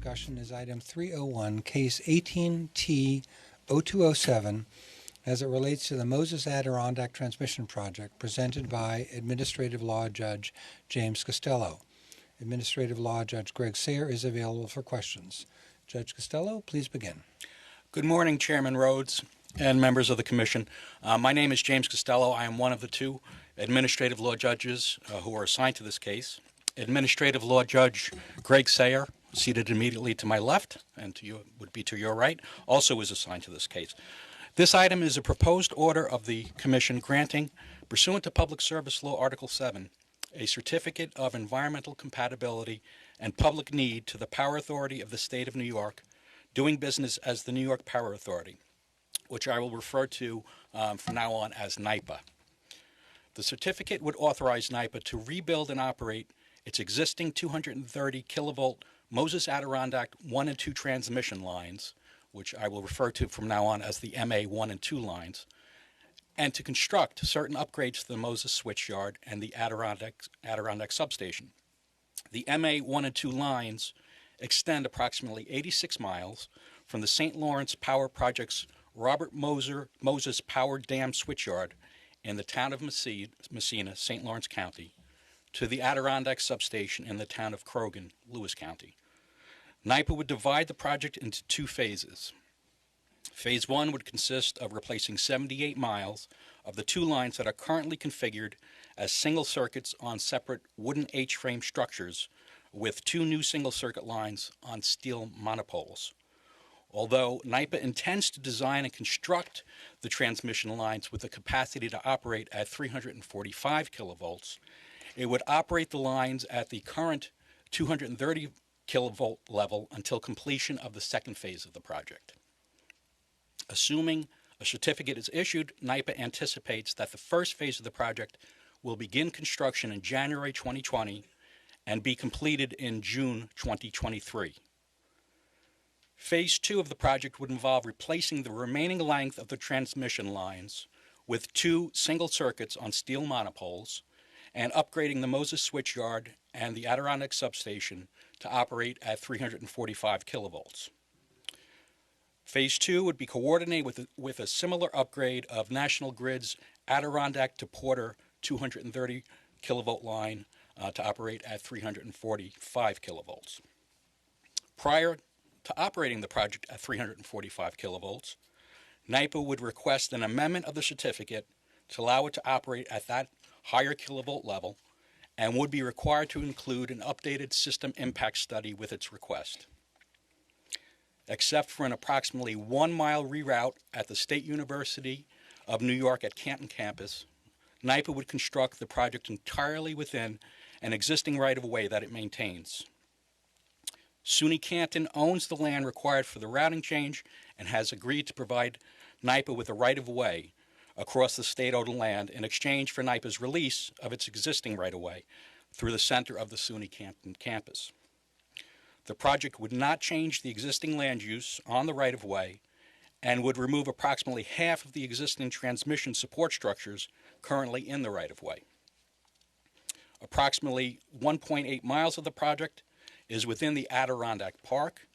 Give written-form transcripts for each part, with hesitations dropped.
discussion is item 301, case 18T0207, as it relates to the Moses Adirondack Transmission Project, presented by Administrative Law Judge James Costello. Administrative Law Judge Greg Sayer is available for questions. Judge Costello, please begin. Good morning, Chairman Rhodes and members of the Commission. My name is James Costello. I am one of the two Administrative Law Judges who are assigned to this case. Administrative Law Judge Greg Sayer, seated immediately to my left and to you would be to your right, also is assigned to this case. This item is a proposed order of the Commission granting, pursuant to Public Service Law Article 7, a certificate of environmental compatibility and public need to the Power Authority of the State of New York, doing business as the New York Power Authority, which I will refer to from now on as NYPA. The certificate would authorize NYPA to rebuild and operate its existing 230 kilovolt Moses Adirondack 1 and 2 transmission lines, which I will refer to from now on as the MA 1 and 2 lines, and to construct certain upgrades to the Moses switchyard and the Adirondack substation. The MA 1 and 2 lines extend approximately 86 miles from the St. Lawrence Power Project's Robert Moses Power Dam switchyard in the town of Messina, St. Lawrence County, to the Adirondack substation in the town of Croghan, Lewis County. NYPA would divide the project into two phases. Phase 1 would consist of replacing 78 miles of the two lines that are currently configured as single circuits on separate wooden H-frame structures with two new single-circuit lines on steel monopoles. Although NYPA intends to design and construct the transmission lines with the capacity to operate at 345 kilovolts, it would operate the lines at the current 230 kilovolt level until completion of the second phase of the project. Assuming a certificate is issued, NYPA anticipates that the first phase of the project will begin construction in January 2020 and be completed in June 2023. Phase 2 of the project would involve replacing the remaining length of the transmission lines with two single circuits on steel monopoles and upgrading the Moses switchyard and the Adirondack substation to operate at 345 kilovolts. Phase 2 would be coordinated with a similar upgrade of National Grid's Adirondack to Porter 230 kilovolt line to operate at 345 kilovolts. Prior to operating the project at 345 kilovolts, NYPA would request an amendment of the certificate to allow it to operate at that higher kilovolt level and would be required to include an updated system impact study with its request. Except for an approximately 1 mile reroute at the State University of New York at Canton campus, NYPA would construct the project entirely within an existing right-of-way that it maintains. SUNY Canton owns the land required for the routing change and has agreed to provide NYPA with a right-of-way across the state-owned land in exchange for NYPA's release of its existing right-of-way through the center of the SUNY Canton campus. The project would not change the existing land use on the right-of-way and would remove approximately half of the existing transmission support structures currently in the right-of-way. Approximately 1.8 miles of the project is within the Adirondack Park,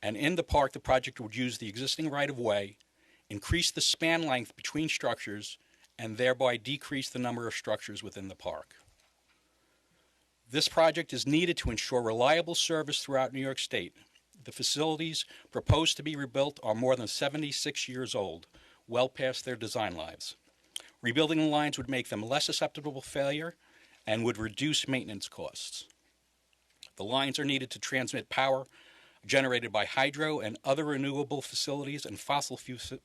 and in the park the project would use the existing right-of-way, increase the span length between structures, and thereby decrease the number of structures within the park. This project is needed to ensure reliable service throughout New York State. The facilities proposed to be rebuilt are more than 76 years old, well past their design lives. Rebuilding the lines would make them less susceptible to failure and would reduce maintenance costs. The lines are needed to transmit power generated by hydro and other renewable facilities and fossil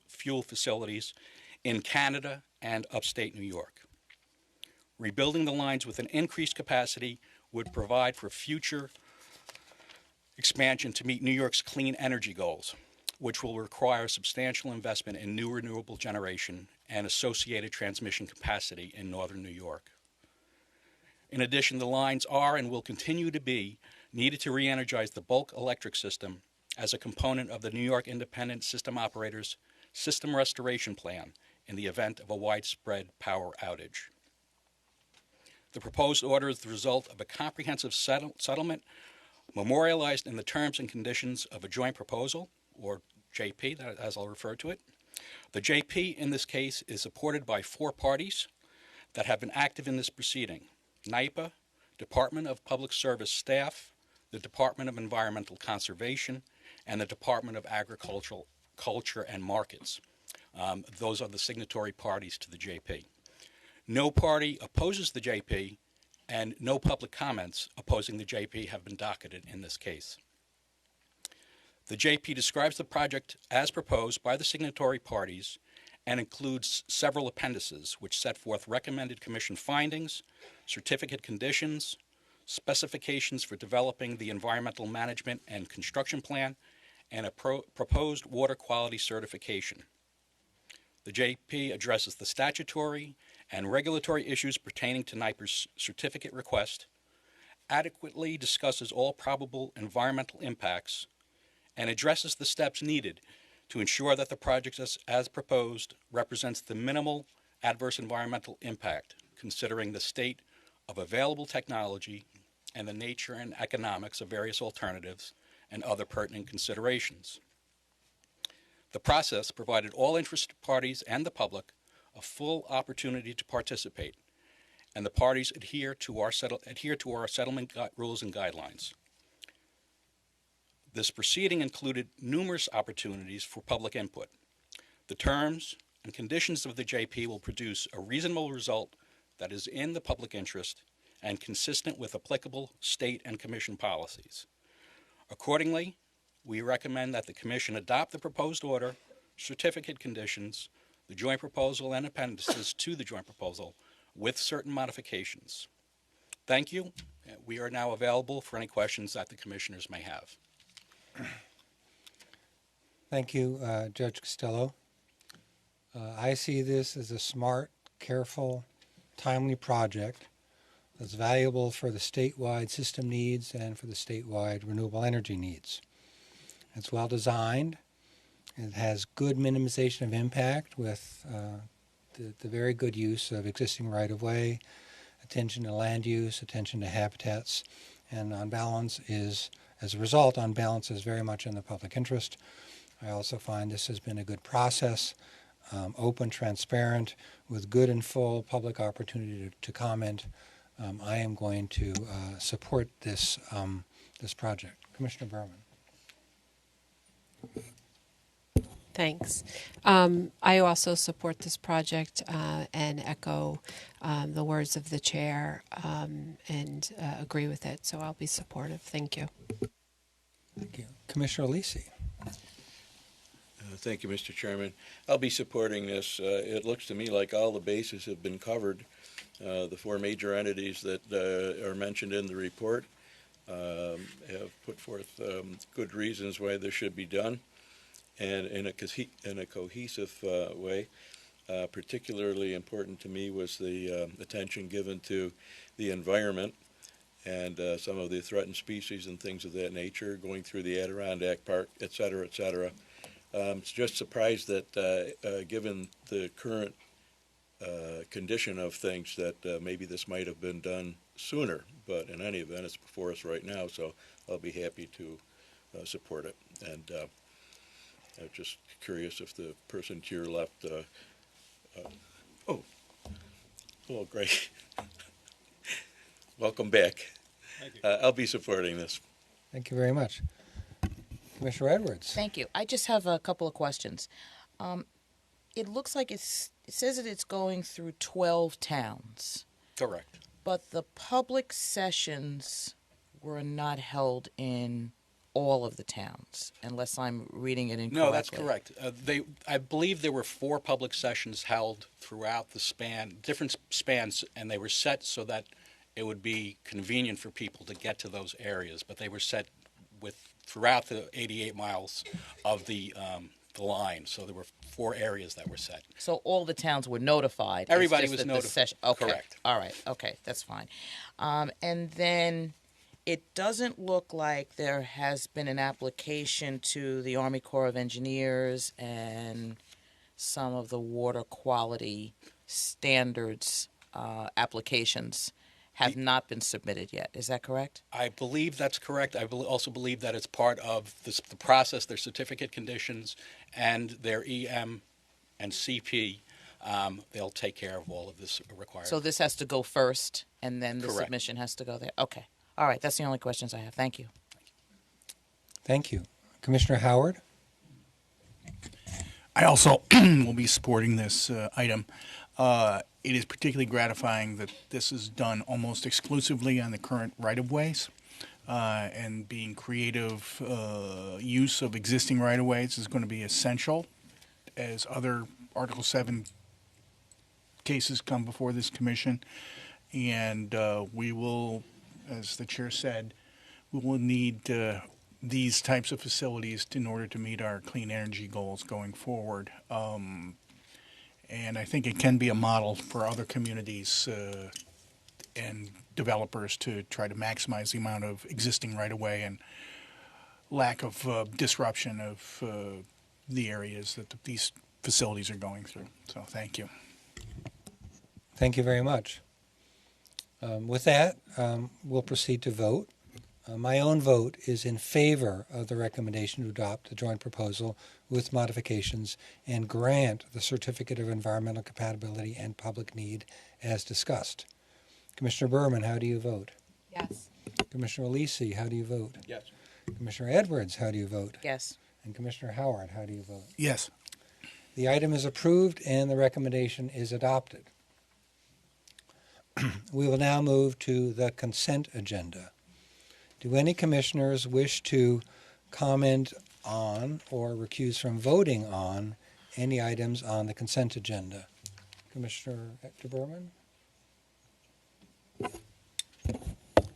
fuel facilities in Canada and upstate New York. Rebuilding the lines with an increased capacity would provide for future expansion to meet New York's clean energy goals, which will require substantial investment in new renewable generation and associated transmission capacity in northern New York. In addition, the lines are and will continue to be needed to re-energize the bulk electric system as a component of the New York Independent System Operator's System Restoration Plan in the event of a widespread power outage. The proposed order is the result of a comprehensive settlement memorialized in the terms and conditions of a joint proposal, or JP, as I'll refer to it. The JP in this case is supported by 4 parties that have been active in this proceeding: NYPA, Department of Public Service staff, the Department of Environmental Conservation, and the Department of Culture and Markets. Those are the signatory parties to the JP. No party opposes the JP, and no public comments opposing the JP have been docketed in this case. The JP describes the project as proposed by the signatory parties and includes several appendices which set forth recommended commission findings, certificate conditions, specifications for developing the environmental management and construction plan, and a proposed water quality certification. The JP addresses the statutory and regulatory issues pertaining to NYPA's certificate request, adequately discusses all probable environmental impacts, and addresses the steps needed to ensure that the project as proposed represents the minimal adverse environmental impact, considering the state of available technology and the nature and economics of various alternatives and other pertinent considerations. The process provided all interested parties and the public a full opportunity to participate, and the parties adhere to our settlement rules and guidelines. This proceeding included numerous opportunities for public input. The terms and conditions of the JP will produce a reasonable result that is in the public interest and consistent with applicable state and commission policies. Accordingly, we recommend that the Commission adopt the proposed order, certificate conditions, the joint proposal, and appendices to the joint proposal with certain modifications. Thank you. We are now available for any questions that the Commissioners may have. Thank you, Judge Costello. I see this as a smart, careful, timely project that's valuable for the statewide system needs and for the statewide renewable energy needs. It's well designed. It has good minimization of impact with the very good use of existing right-of-way, attention to land use, attention to habitats, and on balance is, as a result, on balance is very much in the public interest. I also find this has been a good process, open, transparent, with good and full public opportunity to comment. I am going to support this this project. Commissioner Berman. Thanks. I also support this project and echo the words of the chair and agree with it. So I'll be supportive. Thank you. Thank you. Commissioner Lisi. Thank you, Mr. Chairman. I'll be supporting this. It looks to me like all the bases have been covered. The 4 major entities that are mentioned in the report have put forth good reasons why this should be done, and in a cohesive way. Particularly important to me was the attention given to the environment and some of the threatened species and things of that nature going through the Adirondack Park, et cetera, et cetera. It's just surprised that given the current condition of things that maybe this might have been done sooner, but in any event it's before us right now, so I'll be happy to support it. And I'm just curious if the person to your left oh great. Welcome back. Thank you. I'll be supporting this. Thank you very much. Commissioner Edwards. Thank you. I just have a couple of questions. It looks like it says that it's going through 12 towns, Correct. but the public sessions were not held in all of the towns, unless I'm reading it incorrectly. No, that's correct. I believe there were 4 public sessions held throughout the span, different spans, and they were set so that it would be convenient for people to get to those areas. But they were set throughout the 88 miles of the line. So there were 4 areas that were set. So all the towns were notified. Everybody It's just was that the session. notified. Okay. Correct. All right. Okay, that's fine. And then it doesn't look like there has been an application to the Army Corps of Engineers and some of the water quality standards applications have not been submitted yet. Is that correct? I believe that's correct. I also believe that it's part of the process, their certificate conditions, and their EM and CP. They'll take care of all of this required. So this has to go first, and then the Correct. submission has to go there. Okay. All right. That's the only questions I have. Thank you. Thank you. Commissioner Howard? I also will be supporting this item. It is particularly gratifying that this is done almost exclusively on the current right-of-ways, and being creative use of existing right-of-ways is going to be essential as other Article 7 cases come before this commission. And we will, as the chair said, we will need these types of facilities in order to meet our clean energy goals going forward. And I think it can be a model for other communities and developers to try to maximize the amount of existing right-of-way and lack of disruption of the areas that these facilities are going through. So thank you. Thank you very much. With that, we'll proceed to vote. My own vote is in favor of the recommendation to adopt the joint proposal with modifications and grant the Certificate of Environmental Compatibility and Public Need as discussed. Commissioner Berman, how do you vote? Yes. Commissioner Lisi, how do you vote? Yes. Commissioner Edwards, how do you vote? Yes. And Commissioner Howard, how do you vote? Yes. The item is approved and the recommendation is adopted. We will now move to the consent agenda. Do any commissioners wish to comment on or recuse from voting on any items on the consent agenda? Commissioner Berman?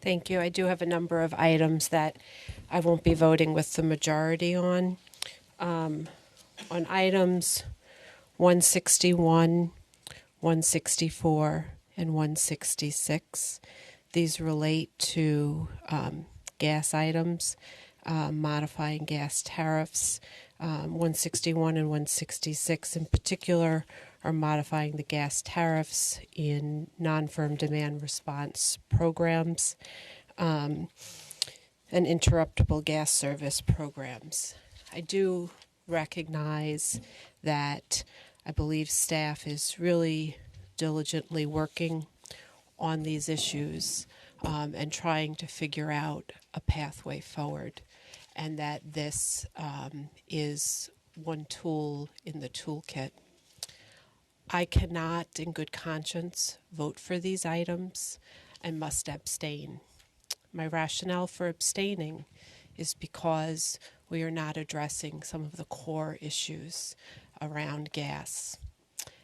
Thank you. I do have a number of items that I won't be voting with the majority on. On items 161, 164, and 166, these relate to gas items, modifying gas tariffs. 161 and 166 in particular are modifying the gas tariffs in non-firm demand response programs and interruptible gas service programs. I do recognize that I believe staff is really diligently working on these issues and trying to figure out a pathway forward, and that this is one tool in the toolkit. I cannot, in good conscience, vote for these items and must abstain. My rationale for abstaining is because we are not addressing some of the core issues around gas,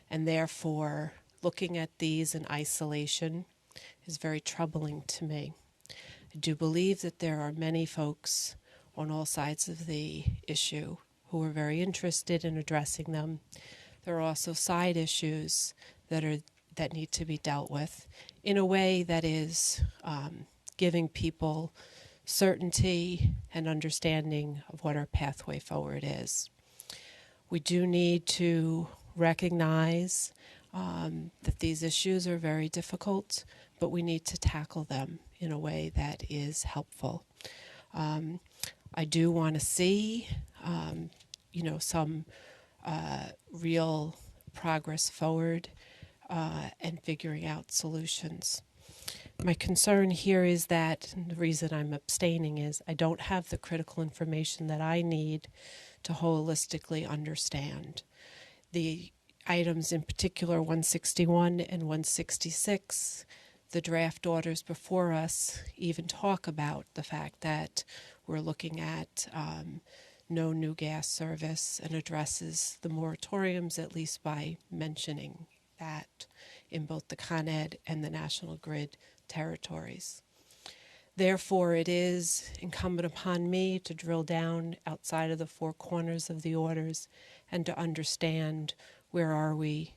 and therefore looking at these in isolation is very troubling to me. I do believe that there are many folks on all sides of the issue who are very interested in addressing them. There are also side issues that need to be dealt with in a way that is giving people certainty and understanding of what our pathway forward is. We do need to recognize that these issues are very difficult, but we need to tackle them in a way that is helpful. I do want to see, some real progress forward and figuring out solutions. My concern here is that, and the reason I'm abstaining is I don't have the critical information that I need to holistically understand. The items in particular, 161 and 166, the draft orders before us even talk about the fact that we're looking at no new gas service and addresses the moratoriums, at least by mentioning that in both the Con Ed and the National Grid territories. Therefore, it is incumbent upon me to drill down outside of the four corners of the orders and to understand where are we,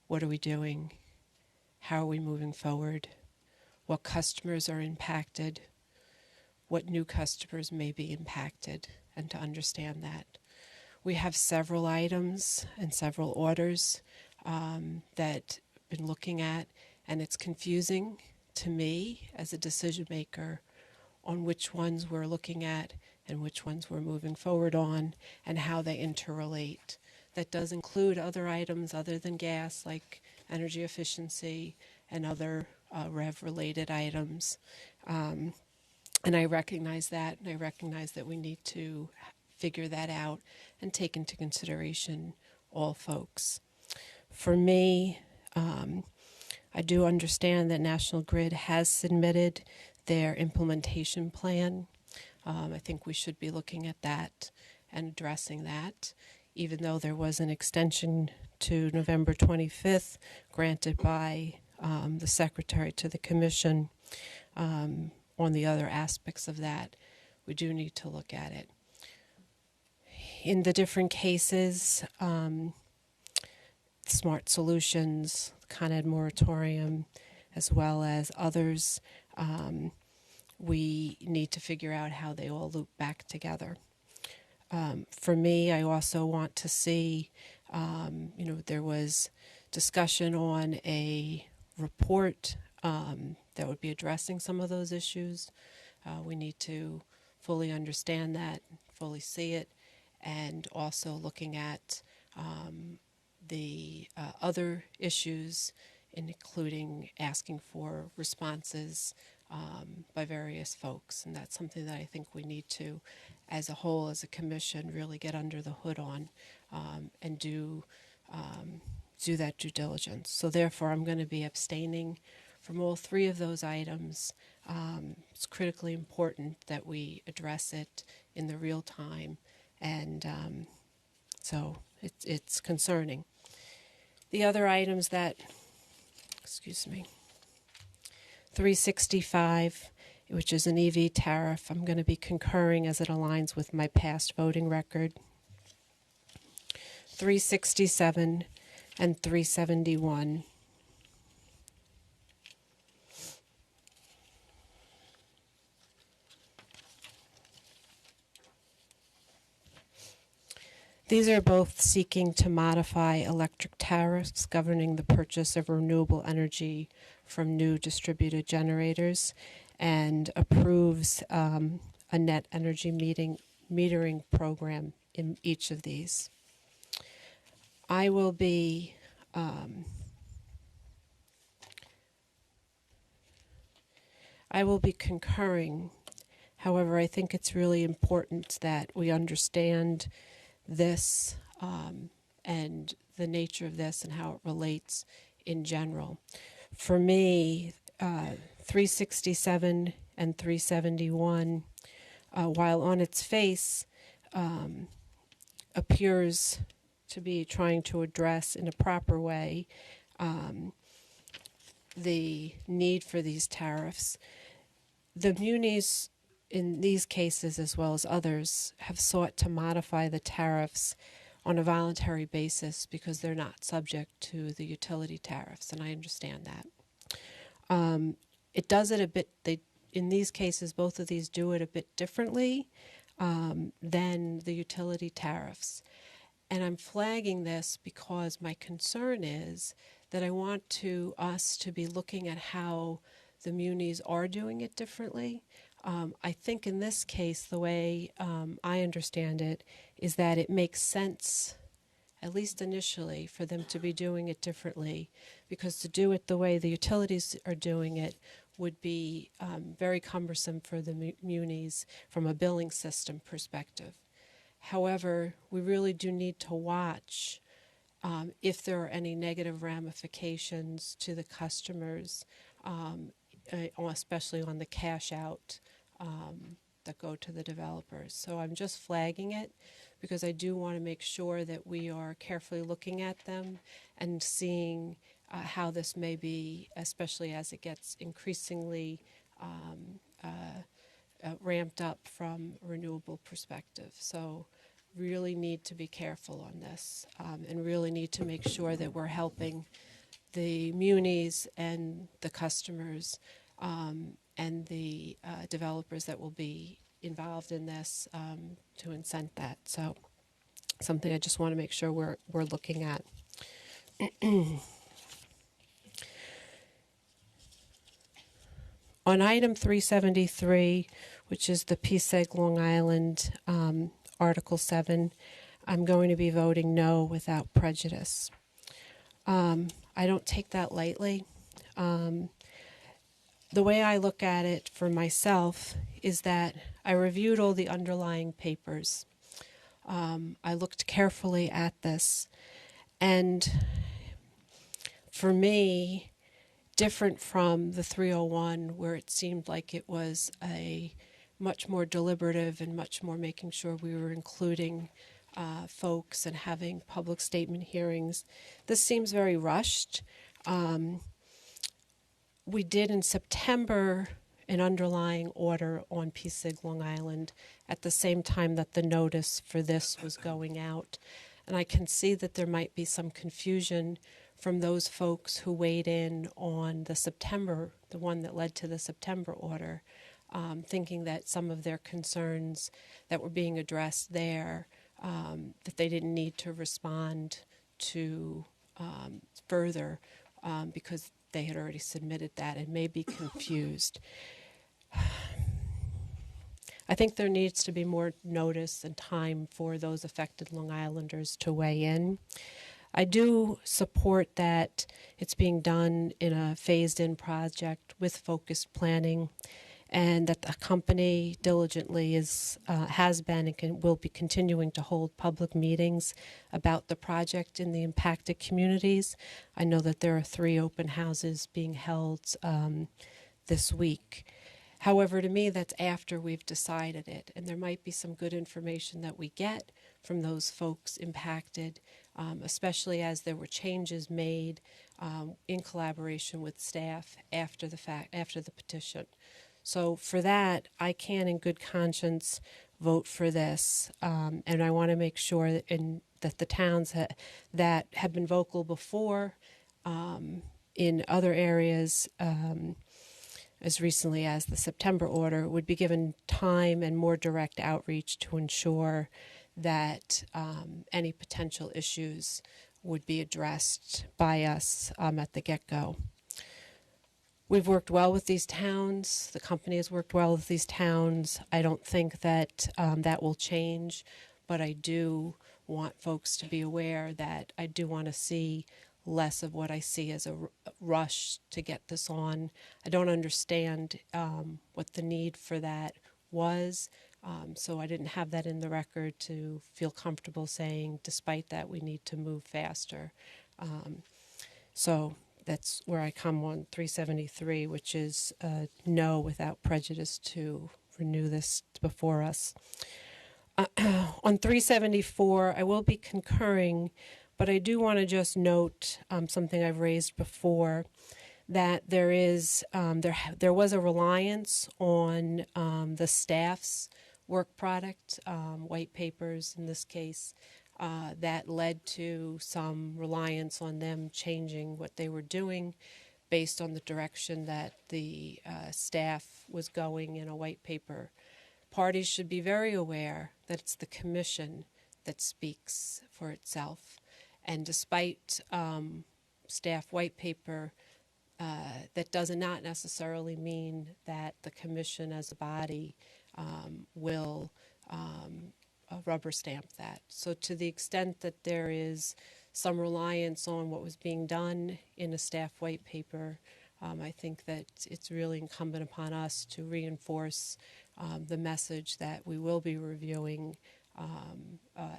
what are we doing, how are we moving forward, what customers are impacted, what new customers may be impacted, and to understand that. We have several items and several orders that I've been looking at, and it's confusing to me as a decision maker on which ones we're looking at and which ones we're moving forward on and how they interrelate. That does include other items other than gas, like energy efficiency and other REV-related items. And I recognize that, and I recognize that we need to figure that out and take into consideration all folks. For me, I do understand that National Grid has submitted their implementation plan. I think we should be looking at that and addressing that, even though there was an extension to November 25th granted by the Secretary to the Commission on the other aspects of that. We do need to look at it. In the different cases, Smart Solutions, Con Ed moratorium, as well as others, we need to figure out how they all loop back together. For me, I also want to see, there was discussion on a report that would be addressing some of those issues. We need to fully understand that, fully see it, and also looking at the other issues, including asking for responses by various folks. And that's something that I think we need to, as a whole, as a commission, really get under the hood on and do that due diligence. So therefore, I'm going to be abstaining from all three of those items. It's critically important that we address it in the real time, and so it's concerning. The other items that, 365, which is an EV tariff, I'm going to be concurring as it aligns with my past voting record. 367 and 371. These are both seeking to modify electric tariffs governing the purchase of renewable energy from new distributed generators, and approves a net energy metering program in each of these. I will be concurring. However, I think it's really important that we understand this and the nature of this and how it relates in general. For me, 367 and 371, while on its face appears to be trying to address in a proper way the need for these tariffs, the munis in these cases, as well as others, have sought to modify the tariffs on a voluntary basis because they're not subject to the utility tariffs, and I understand that. It does it a bit, in these cases, both of these do it a bit differently than the utility tariffs. And I'm flagging this because my concern is that I want us to be looking at how the munis are doing it differently. I think in this case, the way I understand it, is that it makes sense, at least initially, for them to be doing it differently, because to do it the way the utilities are doing it would be very cumbersome for the munis from a billing system perspective. However, we really do need to watch if there are any negative ramifications to the customers, especially on the cash out that go to the developers. So I'm just flagging it because I do want to make sure that we are carefully looking at them and seeing how this may be, especially as it gets increasingly ramped up from a renewable perspective. So really need to be careful on this and really need to make sure that we're helping the munis and the customers and the developers that will be involved in this to incent that. So something I just want to make sure we're looking at. On item 373, which is the PSEG Long Island Article 7, I'm going to be voting no without prejudice. I don't take that lightly. The way I look at it for myself is that I reviewed all the underlying papers. I looked carefully at this, and for me, different from the 301, where it seemed like it was a much more deliberative and much more making sure we were including folks and having public statement hearings. This seems very rushed. We did in September an underlying order on PSIG Long Island at the same time that the notice for this was going out. And I can see that there might be some confusion from those folks who weighed in on the September, the one that led to the September order, thinking that some of their concerns that were being addressed there, that they didn't need to respond to further because they had already submitted that and may be confused. I think there needs to be more notice and time for those affected Long Islanders to weigh in. I do support that it's being done in a phased-in project with focused planning, and that the company diligently has been and will be continuing to hold public meetings about the project in the impacted communities. I know that there are 3 open houses being held this week. However, to me, that's after we've decided it, and there might be some good information that we get from those folks impacted, especially as there were changes made in collaboration with staff after the petition. So for that, I can, in good conscience, vote for this, and I want to make sure that the towns that have been vocal before in other areas, as recently as the September order, would be given time and more direct outreach to ensure that any potential issues would be addressed by us at the get-go. We've worked well with these towns. The company has worked well with these towns. I don't think that that will change, but I do want folks to be aware that I do want to see less of what I see as a rush to get this on. I don't understand what the need for that was, so I didn't have that in the record to feel comfortable saying, despite that, we need to move faster. So that's where I come on 373, which is no without prejudice to renew this before us. On 374, I will be concurring, but I do want to just note something I've raised before, that there is there was a reliance on the staff's work product, white papers in this case, that led to some reliance on them changing what they were doing based on the direction that the staff was going in a white paper. Parties should be very aware that it's the commission that speaks for itself. And despite staff white paper, that does not necessarily mean that the commission as a body will rubber stamp that. So to the extent that there is some reliance on what was being done in a staff white paper, I think that it's really incumbent upon us to reinforce the message that we will be reviewing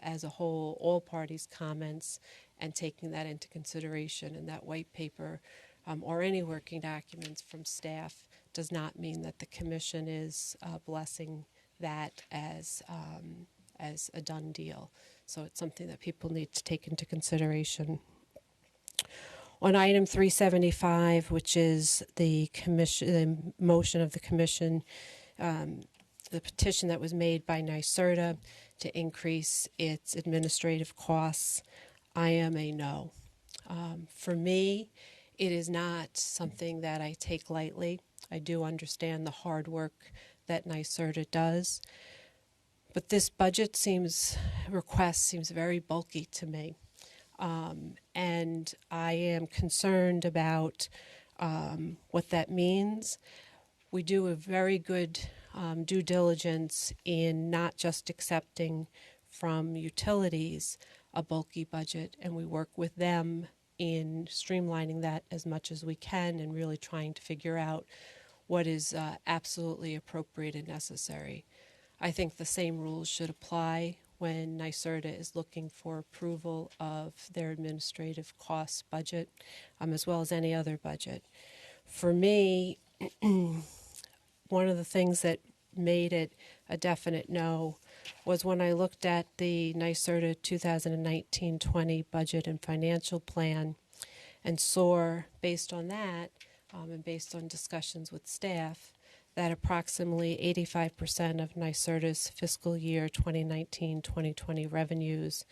as a whole all parties' comments and taking that into consideration. And that white paper or any working documents from staff does not mean that the commission is blessing that as a done deal. So it's something that people need to take into consideration. On item 375, which is the motion of the commission, the petition that was made by NYSERDA to increase its administrative costs, I am a no. For me, it is not something that I take lightly. I do understand the hard work that NYSERDA does, but this budget request seems very bulky to me. And I am concerned about what that means. we do a very good due diligence in not just accepting from utilities a bulky budget, and we work with them in streamlining that as much as we can and really trying to figure out what is absolutely appropriate and necessary. I think the same rules should apply when NYSERDA is looking for approval of their administrative costs budget, as well as any other budget. For me, one of the things that made it a definite no was when I looked at the NYSERDA 2019-20 budget and financial plan and saw, based on that, and based on discussions with staff, that approximately 85% of NYSERDA's fiscal year 2019-2020 revenues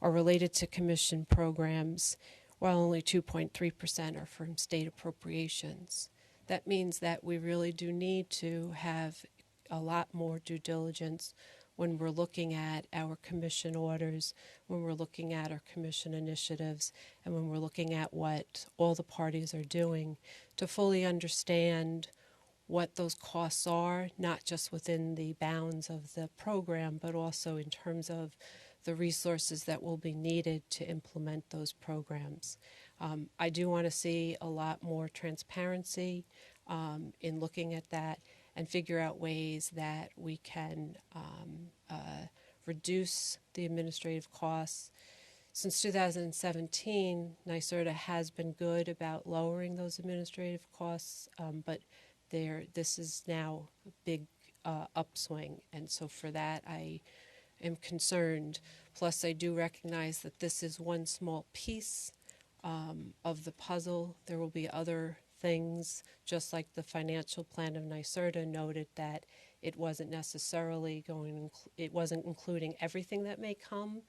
are related to commission programs, while only 2.3% are from state appropriations. That means that we really do need to have a lot more due diligence when we're looking at our commission orders, when we're looking at our commission initiatives, and when we're looking at what all the parties are doing to fully understand what those costs are, not just within the bounds of the program, but also in terms of the resources that will be needed to implement those programs. I do want to see a lot more transparency in looking at that and figure out ways that we can reduce the administrative costs. Since 2017, NYSERDA has been good about lowering those administrative costs, but this is now a big upswing, and so for that I am concerned. Plus, I do recognize that this is one small piece of the puzzle. There will be other things, just like the financial plan of NYSERDA noted that it wasn't necessarily it wasn't including everything that may come.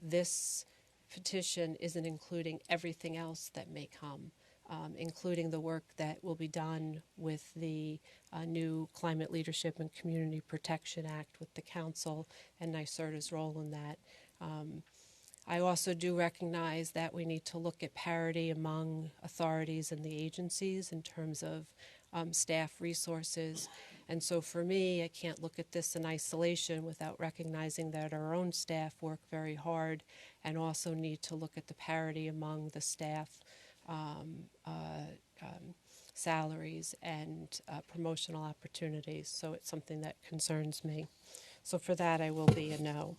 This petition isn't including everything else that may come, including the work that will be done with the new Climate Leadership and Community Protection Act with the Council and NYSERDA's role in that. I also do recognize that we need to look at parity among authorities and the agencies in terms of staff resources. And so for me, I can't look at this in isolation without recognizing that our own staff work very hard and also need to look at the parity among the staff salaries and promotional opportunities. So it's something that concerns me. So for that, I will be a no.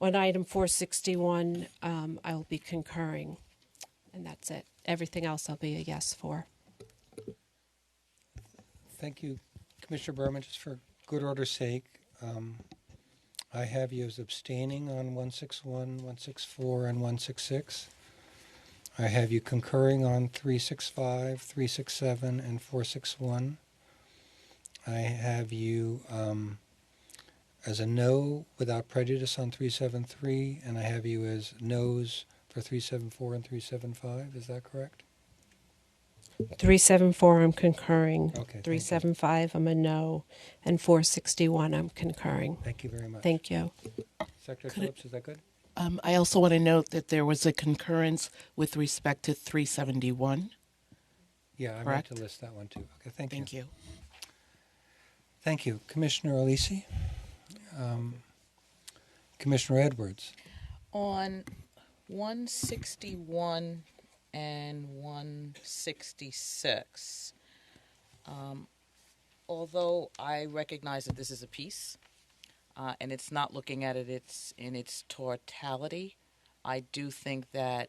On item 461, I will be concurring, and that's it. Everything else I'll be a yes for. Thank you, Commissioner Berman. Just for good order's sake, I have you as abstaining on 161, 164, and 166. I have you concurring on 365, 367, and 461. I have you as a no without prejudice on 373, and I have you as no's for 374 and 375. Is that correct? 374, I'm concurring. Okay. 375, I'm a no. And 461, I'm concurring. Thank you very much. Thank you. Secretary Phillips, is that good? I also want to note that there was a concurrence with respect to 371. Yeah, I Correct. meant to list that one too. Okay, thank you. Thank you. Thank you. Commissioner Alisi? Commissioner Edwards? On 161 and 166, although I recognize that this is a piece, and it's not looking at it in its totality, I do think that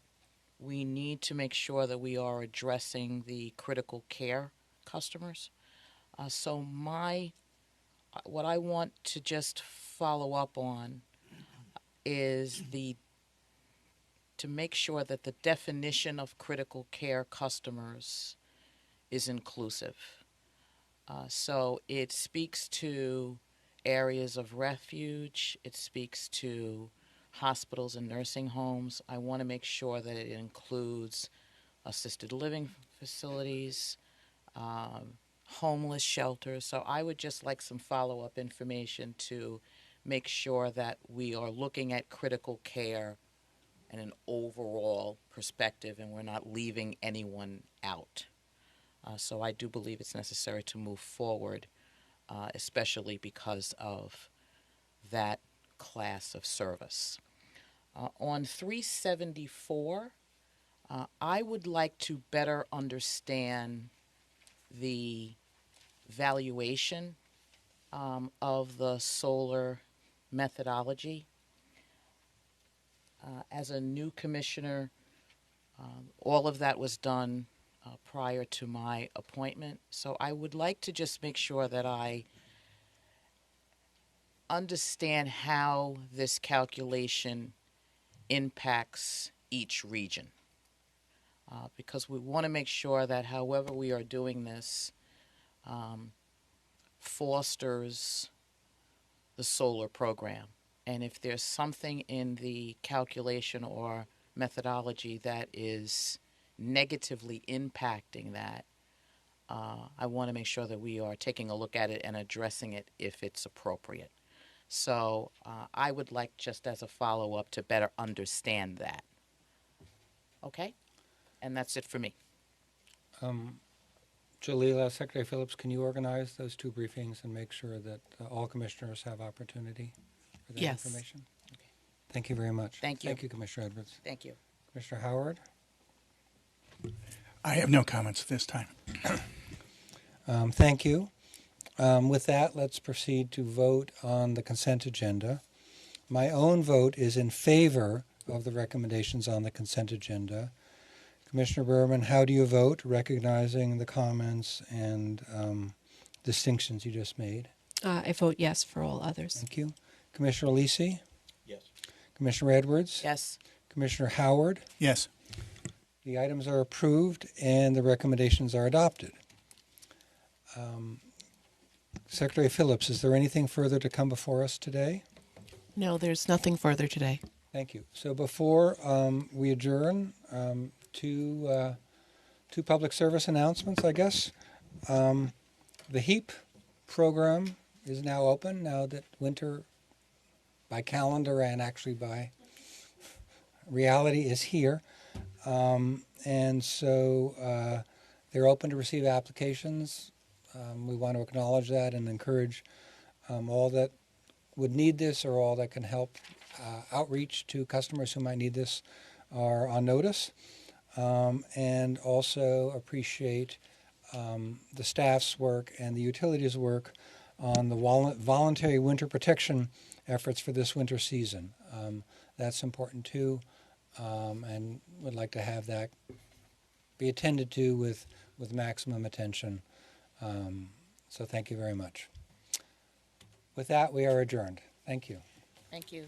we need to make sure that we are addressing the critical care customers. So what I want to just follow up on is to make sure that the definition of critical care customers is inclusive. So it speaks to areas of refuge, it speaks to hospitals and nursing homes. I want to make sure that it includes assisted living facilities, homeless shelters. So I would just like some follow-up information to make sure that we are looking at critical care in an overall perspective and we're not leaving anyone out. So I do believe it's necessary to move forward, especially because of that class of service. On 374, I would like to better understand the valuation of the solar methodology. As a new commissioner, all of that was done prior to my appointment. So I would like to just make sure that I understand how this calculation impacts each region. Because we want to make sure that however we are doing this fosters the solar program. And if there's something in the calculation or methodology that is negatively impacting that, I want to make sure that we are taking a look at it and addressing it if it's appropriate. So I would like, just as a follow-up, to better understand that. Okay? And that's it for me. Jalila, Secretary Phillips, can you organize those two briefings and make sure that all commissioners have opportunity for that Yes. information? Okay. Thank you very much. Thank you. Thank you, Commissioner Edwards. Thank you. Commissioner Howard? I have no comments at this time. Thank you. With that, let's proceed to vote on the consent agenda. My own vote is in favor of the recommendations on the consent agenda. Commissioner Berman, how do you vote, recognizing the comments and distinctions you just made? I vote yes for all others. Thank you. Commissioner Lisi? Yes. Commissioner Edwards? Yes. Commissioner Howard? Yes. The items are approved and the recommendations are adopted. Secretary Phillips, is there anything further to come before us today? No, there's nothing further today. Thank you. So before we adjourn, two public service announcements, I guess. The HEAP program is now open now that winter, by calendar and actually by reality, is here. And so they're open to receive applications. We want to acknowledge that and encourage all that would need this or all that can help outreach to customers who might need this are on notice. And also appreciate the staff's work and the utilities' work on the voluntary winter protection efforts for this winter season. That's important too, and would like to have that be attended to with maximum attention. So thank you very much. With that, we are adjourned. Thank you. Thank you.